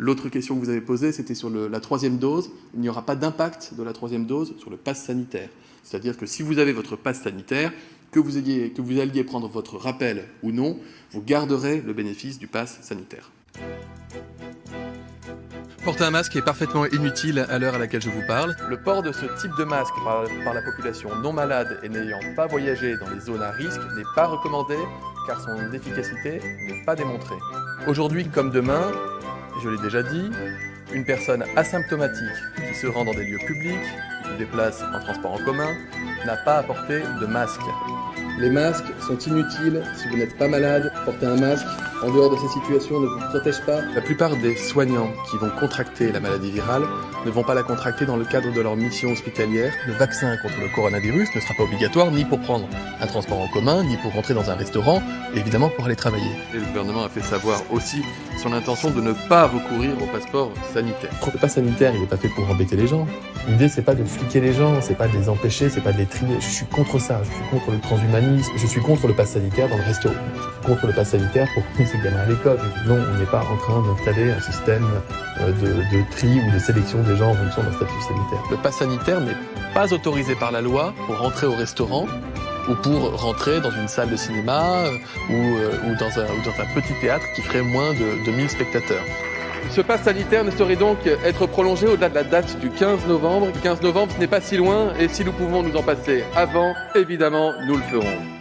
L'autre question que vous avez posée, c'était sur la troisième dose. Il n'y aura pas d'impact de la troisième dose sur le pass sanitaire. C'est-à-dire que si vous avez votre pass sanitaire, que vous alliez prendre votre rappel ou non, vous garderez le bénéfice du pass sanitaire. Porter un masque est parfaitement inutile à l'heure à laquelle je vous parle. Le port de ce type de masque par la population non malade et n'ayant pas voyagé dans les zones à risque n'est pas recommandé car son efficacité n'est pas démontrée. Aujourd'hui comme demain, je l'ai déjà dit, une personne asymptomatique qui se rend dans des lieux publics, qui se déplace en transport en commun, n'a pas à porter de masque. Les masques sont inutiles si vous n'êtes pas malade. Porter un masque en dehors de ces situations ne vous protège pas. La plupart des soignants qui vont contracter la maladie virale ne vont pas la contracter dans le cadre de leur mission hospitalière. Le vaccin contre le coronavirus ne sera pas obligatoire ni pour prendre un transport en commun, ni pour rentrer dans un restaurant, et évidemment pour aller travailler. Et le gouvernement a fait savoir aussi son intention de ne pas recourir au passeport sanitaire. Le pass sanitaire, il n'est pas fait pour embêter les gens. L'idée, c'est pas de fliquer les gens, c'est pas de les empêcher, c'est pas de les trier. Je suis contre ça, je suis contre le transhumanisme, je suis contre le pass sanitaire dans le resto. Je suis contre le pass sanitaire pour tous ces gamins à l'école. Non, on n'est pas en train d'installer un système de tri ou de sélection des gens en fonction d'un statut sanitaire. Le pass sanitaire n'est pas autorisé par la loi pour rentrer au restaurant ou pour rentrer dans une salle de cinéma ou dans un petit théâtre qui ferait moins de 1000 spectateurs. Ce pass sanitaire ne saurait donc être prolongé au-delà de la date du 15 novembre. Le 15 novembre, ce n'est pas si loin et si nous pouvons nous en passer avant, évidemment, nous le ferons.